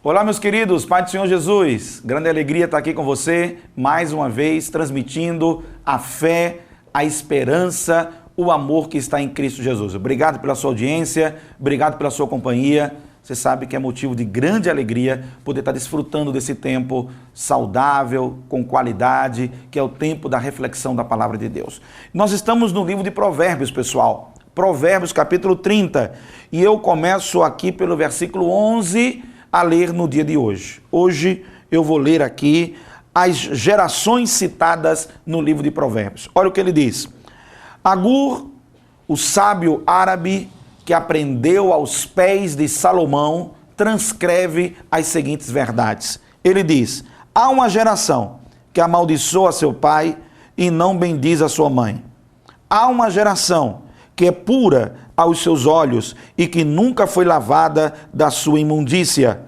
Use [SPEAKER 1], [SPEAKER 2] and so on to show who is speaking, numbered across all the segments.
[SPEAKER 1] Olá, meus queridos, Pai do Senhor Jesus, grande alegria estar aqui com você, mais uma vez, transmitindo a fé, a esperança, o amor que está em Cristo Jesus. Obrigado pela sua audiência, obrigado pela sua companhia. Você sabe que é motivo de grande alegria poder estar desfrutando desse tempo saudável, com qualidade, que é o tempo da reflexão da Palavra de Deus. Nós estamos no livro de Provérbios, pessoal, Provérbios capítulo 30, e eu começo aqui pelo versículo 11 a ler no dia de hoje. Hoje eu vou ler aqui as gerações citadas no livro de Provérbios. Olha o que ele diz. Agur, o sábio árabe que aprendeu aos pés de Salomão, transcreve as seguintes verdades. Ele diz: há uma geração que amaldiçoa seu pai e não bendiz a sua mãe. Há uma geração que é pura aos seus olhos e que nunca foi lavada da sua imundícia.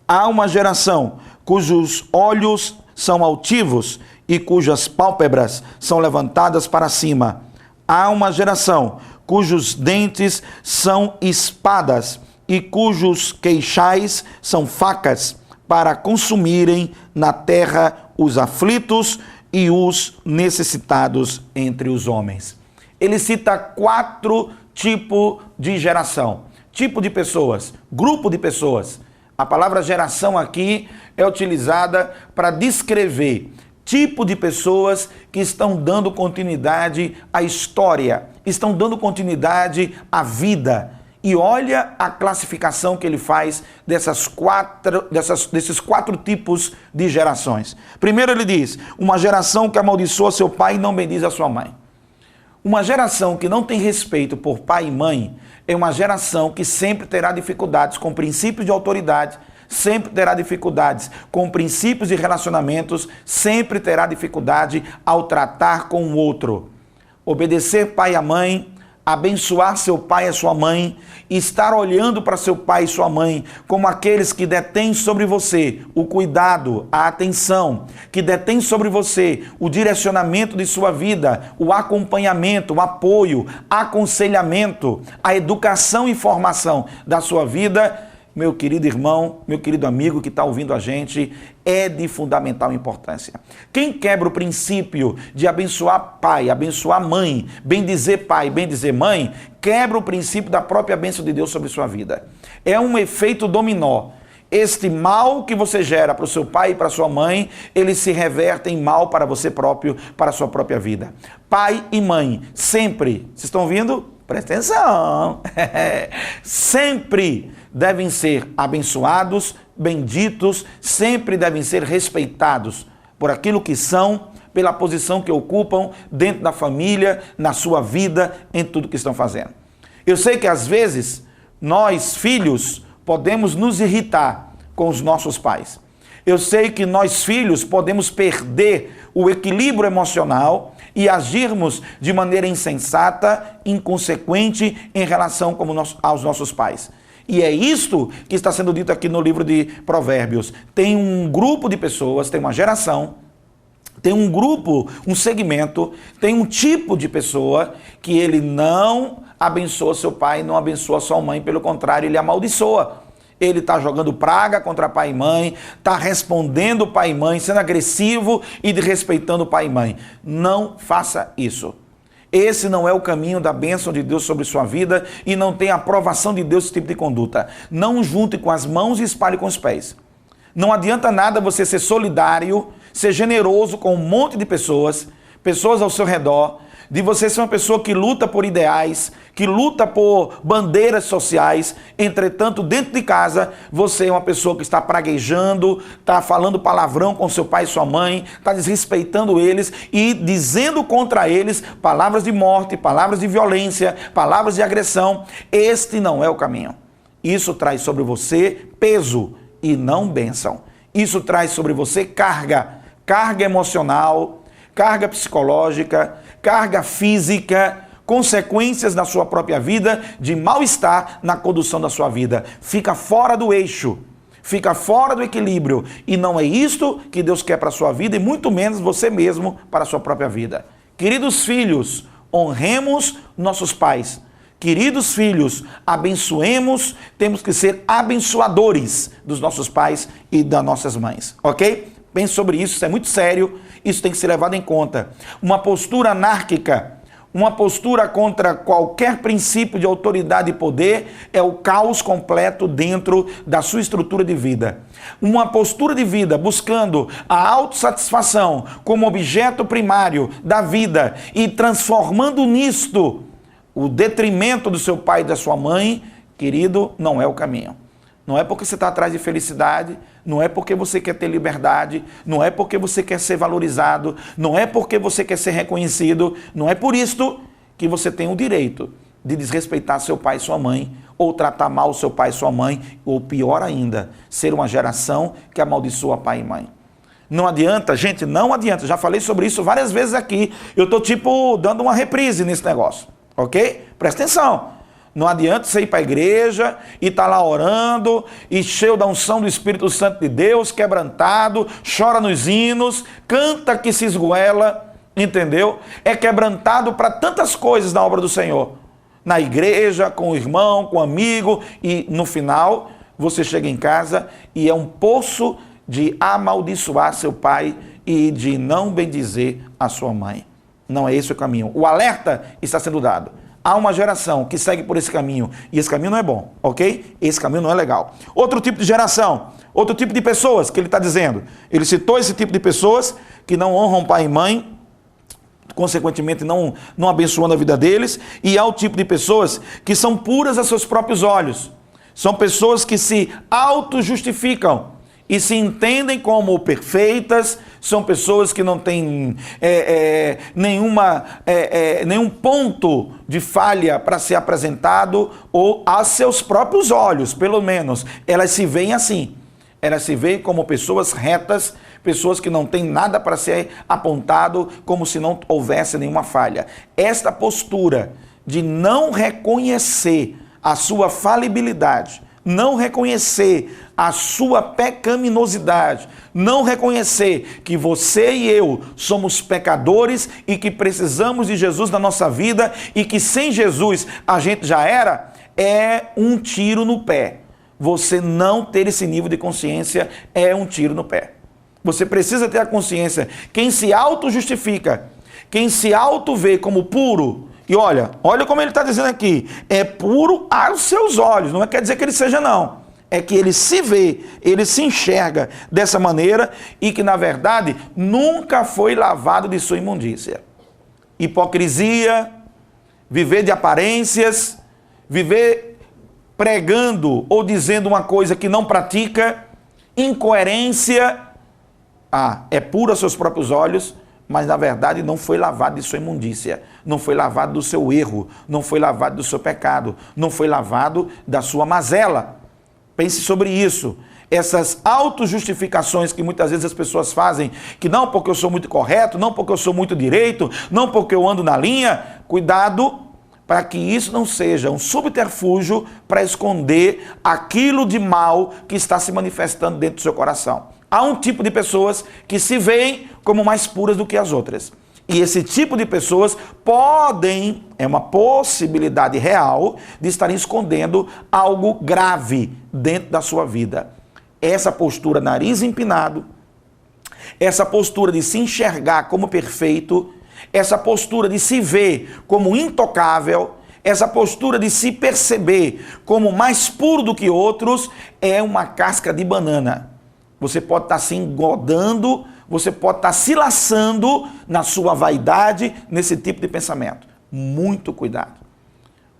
[SPEAKER 1] Há uma geração cujos olhos são altivos e cujas pálpebras são levantadas para cima. Há uma geração cujos dentes são espadas e cujos queixais são facas, para consumirem na terra os aflitos e os necessitados entre os homens. Ele cita 4 tipos de geração, tipo de pessoas, grupo de pessoas. A palavra geração aqui é utilizada para descrever tipo de pessoas que estão dando continuidade à história, estão dando continuidade à vida. E olha a classificação que ele faz desses 4 tipos de gerações. Primeiro ele diz, uma geração que amaldiçoa seu pai e não bendiz a sua mãe. Uma geração que não tem respeito por pai e mãe é uma geração que sempre terá dificuldades com princípios de autoridade, sempre terá dificuldades com princípios de relacionamentos, sempre terá dificuldade ao tratar com o outro. Obedecer pai e mãe, abençoar seu pai e sua mãe, estar olhando para seu pai e sua mãe como aqueles que detêm sobre você o cuidado, a atenção, que detêm sobre você o direcionamento de sua vida, o acompanhamento, o apoio, aconselhamento, a educação e formação da sua vida. Meu querido irmão, meu querido amigo que está ouvindo a gente, é de fundamental importância. Quem quebra o princípio de abençoar pai, abençoar mãe, bendizer pai, bendizer mãe, quebra o princípio da própria bênção de Deus sobre sua vida. É um efeito dominó. Este mal que você gera para o seu pai e para a sua mãe, ele se reverte em mal para você próprio, para a sua própria vida. Pai e mãe, sempre, vocês estão ouvindo? Presta atenção, sempre devem ser abençoados, benditos, sempre devem ser respeitados por aquilo que são, pela posição que ocupam dentro da família, na sua vida, em tudo que estão fazendo. Eu sei que às vezes nós, filhos, podemos nos irritar com os nossos pais. Eu sei que nós, filhos, podemos perder o equilíbrio emocional e agirmos de maneira insensata, inconsequente em relação aos nossos pais. E é isto que está sendo dito aqui no livro de Provérbios. Tem um grupo de pessoas, tem uma geração, tem um grupo, um segmento, tem um tipo de pessoa que ele não abençoa seu pai, não abençoa sua mãe, pelo contrário, ele amaldiçoa. Ele está jogando praga contra pai e mãe, está respondendo pai e mãe, sendo agressivo e desrespeitando pai e mãe. Não faça isso. Esse não é o caminho da bênção de Deus sobre sua vida e não tem aprovação de Deus esse tipo de conduta. Não junte com as mãos e espalhe com os pés. Não adianta nada você ser solidário, ser generoso com um monte de pessoas ao seu redor, de você ser uma pessoa que luta por ideais, que luta por bandeiras sociais, entretanto, dentro de casa, você é uma pessoa que está praguejando, está falando palavrão com seu pai e sua mãe, está desrespeitando eles e dizendo contra eles palavras de morte, palavras de violência, palavras de agressão. Este não é o caminho. Isso traz sobre você peso e não bênção. Isso traz sobre você carga emocional, carga psicológica, carga física, consequências na sua própria vida, de mal-estar na condução da sua vida. Fica fora do eixo, fica fora do equilíbrio. E não é isto que Deus quer para a sua vida, e muito menos você mesmo para a sua própria vida. Queridos filhos, honremos nossos pais. Queridos filhos, abençoemos, temos que ser abençoadores dos nossos pais e das nossas mães, ok? Pense sobre isso é muito sério, isso tem que ser levado em conta. Uma postura anárquica, uma postura contra qualquer princípio de autoridade e poder é o caos completo dentro da sua estrutura de vida. Uma postura de vida buscando a autossatisfação como objeto primário da vida e transformando nisto o detrimento do seu pai e da sua mãe, querido, não é o caminho. Não é porque você está atrás de felicidade, não é porque você quer ter liberdade, não é porque você quer ser valorizado, não é porque você quer ser reconhecido, não é por isto que você tem o direito de desrespeitar seu pai e sua mãe, ou tratar mal seu pai e sua mãe, ou pior ainda, ser uma geração que amaldiçoa pai e mãe. Não adianta, gente, não adianta. Já falei sobre isso várias vezes aqui. Eu estou dando uma reprise nesse negócio, ok? Presta atenção. Não adianta você ir para a igreja e estar lá orando, e cheio da unção do Espírito Santo de Deus, quebrantado, chora nos hinos, canta que se esgoela, entendeu? É quebrantado para tantas coisas na obra do Senhor. Na igreja, com o irmão, com o amigo, e no final você chega em casa e é um poço de amaldiçoar seu pai e de não bendizer a sua mãe. Não é esse o caminho. O alerta está sendo dado. Há uma geração que segue por esse caminho, e esse caminho não é bom, ok? Esse caminho não é legal. Outro tipo de geração, outro tipo de pessoas que ele está dizendo. Ele citou esse tipo de pessoas que não honram pai e mãe, consequentemente não abençoando a vida deles, e há o tipo de pessoas que são puras a seus próprios olhos. São pessoas que se auto-justificam e se entendem como perfeitas, são pessoas que não têm nenhum ponto de falha para ser apresentado, ou a seus próprios olhos, pelo menos, elas se veem assim. Elas se veem como pessoas retas, pessoas que não têm nada para ser apontado, como se não houvesse nenhuma falha. Esta postura de não reconhecer a sua falibilidade, não reconhecer a sua pecaminosidade, não reconhecer que você e eu somos pecadores e que precisamos de Jesus na nossa vida e que sem Jesus a gente já era, é um tiro no pé. Você não ter esse nível de consciência é um tiro no pé. Você precisa ter a consciência. Quem se auto-justifica, quem se auto-vê como puro, e olha como ele está dizendo aqui, é puro aos seus olhos, não quer dizer que ele seja não, é que ele se vê, ele se enxerga dessa maneira e que na verdade nunca foi lavado de sua imundícia. Hipocrisia, viver de aparências, viver pregando ou dizendo uma coisa que não pratica, incoerência, é puro aos seus próprios olhos, mas na verdade não foi lavado de sua imundícia, não foi lavado do seu erro, não foi lavado do seu pecado, não foi lavado da sua mazela. Pense sobre isso. Essas autojustificações que muitas vezes as pessoas fazem, que não porque eu sou muito correto, não porque eu sou muito direito, não porque eu ando na linha, cuidado para que isso não seja um subterfúgio para esconder aquilo de mal que está se manifestando dentro do seu coração. Há um tipo de pessoas que se veem como mais puras do que as outras. E esse tipo de pessoas podem, é uma possibilidade real, de estarem escondendo algo grave dentro da sua vida. Essa postura nariz empinado, essa postura de se enxergar como perfeito, essa postura de se ver como intocável, essa postura de se perceber como mais puro do que outros, é uma casca de banana. Você pode estar se engodando, você pode estar se laçando na sua vaidade, nesse tipo de pensamento. Muito cuidado.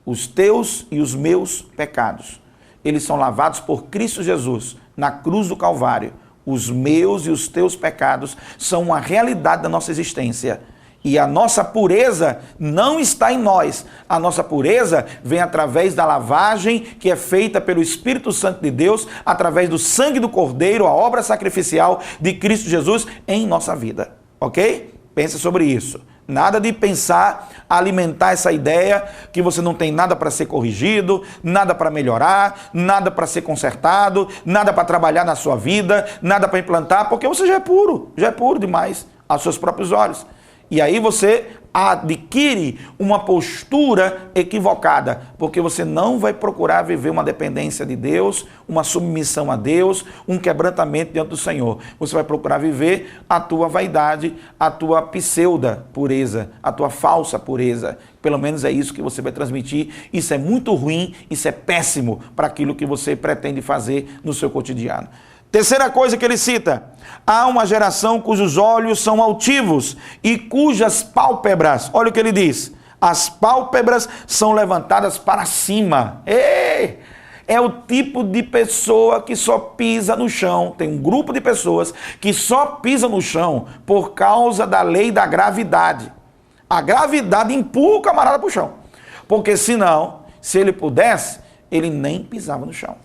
[SPEAKER 1] Os teus e os meus pecados, eles são lavados por Cristo Jesus na cruz do Calvário. Os meus e os teus pecados são uma realidade da nossa existência. E a nossa pureza não está em nós. A nossa pureza vem através da lavagem que é feita pelo Espírito Santo de Deus, através do sangue do Cordeiro, a obra sacrificial de Cristo Jesus em nossa vida. Ok? Pense sobre isso. Nada de pensar, alimentar essa ideia que você não tem nada para ser corrigido, nada para melhorar, nada para ser consertado, nada para trabalhar na sua vida, nada para implantar, porque você já é puro demais aos seus próprios olhos. E aí você adquire uma postura equivocada, porque você não vai procurar viver uma dependência de Deus, uma submissão a Deus, um quebrantamento diante do Senhor. Você vai procurar viver a tua vaidade, a tua pseuda pureza, a tua falsa pureza. Pelo menos é isso que você vai transmitir. Isso é muito ruim, isso é péssimo para aquilo que você pretende fazer no seu cotidiano. Terceira coisa que ele cita: há uma geração cujos olhos são altivos e cujas pálpebras, olha o que ele diz, as pálpebras são levantadas para cima. É o tipo de pessoa que só pisa no chão. Tem um grupo de pessoas que só pisa no chão por causa da lei da gravidade. A gravidade empurra o camarada para o chão, porque senão, se ele pudesse, ele nem pisava no chão.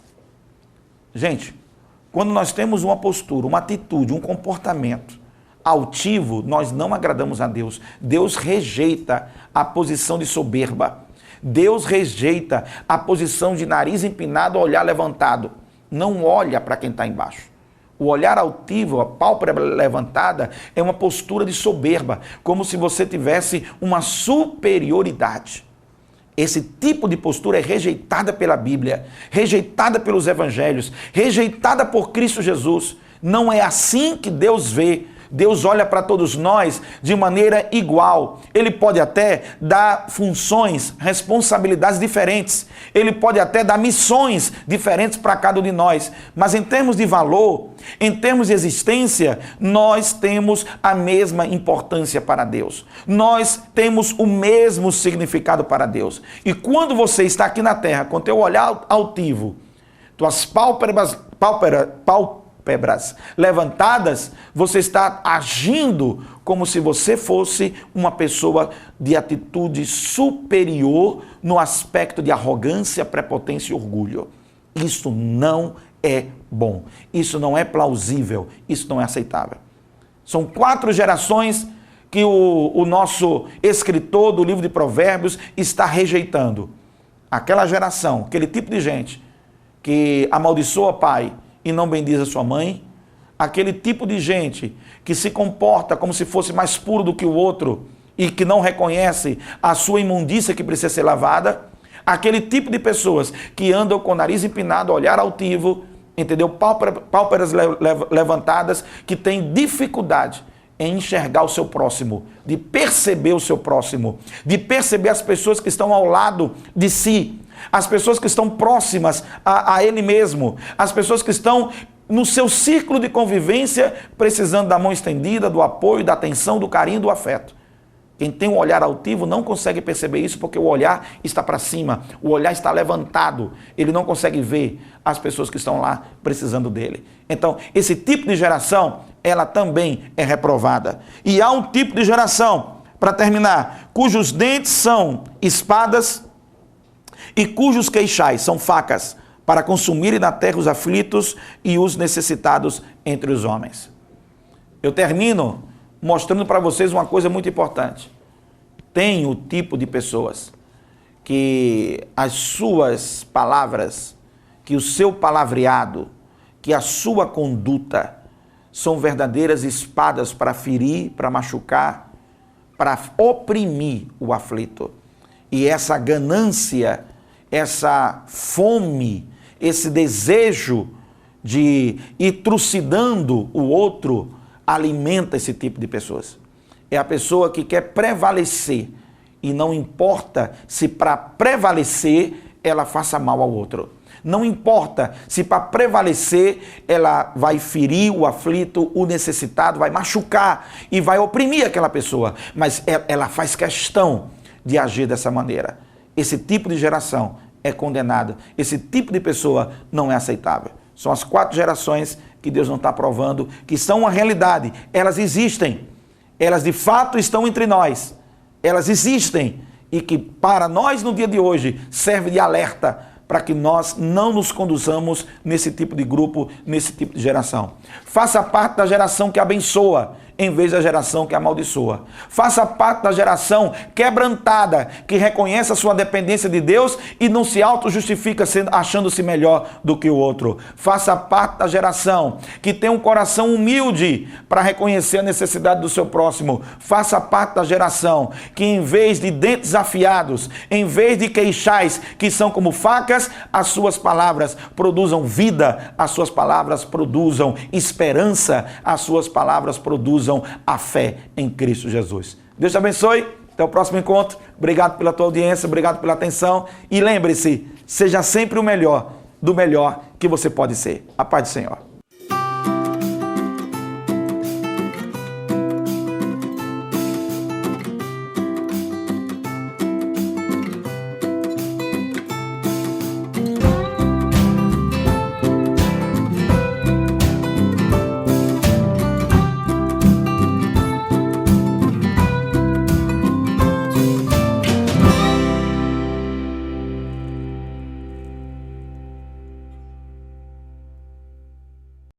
[SPEAKER 1] Gente, quando nós temos uma postura, uma atitude, um comportamento altivo, nós não agradamos a Deus. Deus rejeita a posição de soberba. Deus rejeita a posição de nariz empinado, olhar levantado. Não olha para quem está embaixo. O olhar altivo, a pálpebra levantada, é uma postura de soberba, como se você tivesse uma superioridade. Esse tipo de postura é rejeitada pela Bíblia, rejeitada pelos evangelhos, rejeitada por Cristo Jesus. Não é assim que Deus vê. Deus olha para todos nós de maneira igual. Ele pode até dar funções, responsabilidades diferentes. Ele pode até dar missões diferentes para cada um de nós. Mas em termos de valor, em termos de existência, nós temos a mesma importância para Deus. Nós temos o mesmo significado para Deus. E quando você está aqui na terra, com teu olhar altivo, tuas pálpebras levantadas, você está agindo como se você fosse uma pessoa de atitude superior no aspecto de arrogância, prepotência e orgulho. Isso não é bom, isso não é plausível, isso não é aceitável. São 4 gerações que o nosso escritor do livro de Provérbios está rejeitando. Aquela geração, aquele tipo de gente que amaldiçoa o pai e não bendiz a sua mãe, aquele tipo de gente que se comporta como se fosse mais puro do que o outro e que não reconhece a sua imundícia que precisa ser lavada, aquele tipo de pessoas que andam com o nariz empinado, olhar altivo, entendeu? Pálpebras levantadas, que tem dificuldade em enxergar o seu próximo, de perceber o seu próximo, de perceber as pessoas que estão ao lado de si, as pessoas que estão próximas a ele mesmo, as pessoas que estão no seu círculo de convivência, precisando da mão estendida, do apoio, da atenção, do carinho, do afeto. Quem tem um olhar altivo não consegue perceber isso, porque o olhar está para cima, o olhar está levantado, ele não consegue ver as pessoas que estão lá precisando dele. Então, esse tipo de geração, ela também é reprovada. E há um tipo de geração, para terminar, cujos dentes são espadas e cujos queixais são facas, para consumirem na terra os aflitos e os necessitados entre os homens. Eu termino mostrando para vocês uma coisa muito importante. Tem o tipo de pessoas que as suas palavras, que o seu palavreado, que a sua conduta são verdadeiras espadas para ferir, para machucar, para oprimir o aflito. E essa ganância, essa fome, esse desejo de ir trucidando o outro, alimenta esse tipo de pessoas. É a pessoa que quer prevalecer, e não importa se para prevalecer ela faça mal ao outro. Não importa se para prevalecer ela vai ferir o aflito, o necessitado, vai machucar e vai oprimir aquela pessoa, mas ela faz questão de agir dessa maneira. Esse tipo de geração é condenada. Esse tipo de pessoa não é aceitável. São as 4 gerações que Deus não está aprovando, que são uma realidade. Elas existem. Elas de fato estão entre nós. Elas existem. E que para nós no dia de hoje serve de alerta para que nós não nos conduzamos nesse tipo de grupo, nesse tipo de geração. Faça parte da geração que abençoa em vez da geração que amaldiçoa. Faça parte da geração quebrantada, que reconhece a sua dependência de Deus e não se auto-justifica achando-se melhor do que o outro. Faça parte da geração que tem um coração humilde para reconhecer a necessidade do seu próximo. Faça parte da geração que, em vez de dentes afiados, em vez de queixais que são como facas, as suas palavras produzam vida, as suas palavras produzam esperança, as suas palavras produzam a fé em Cristo Jesus. Deus te abençoe, até o próximo encontro. Obrigado pela tua audiência, obrigado pela atenção e lembre-se, seja sempre o melhor do melhor que você pode ser. A paz do Senhor.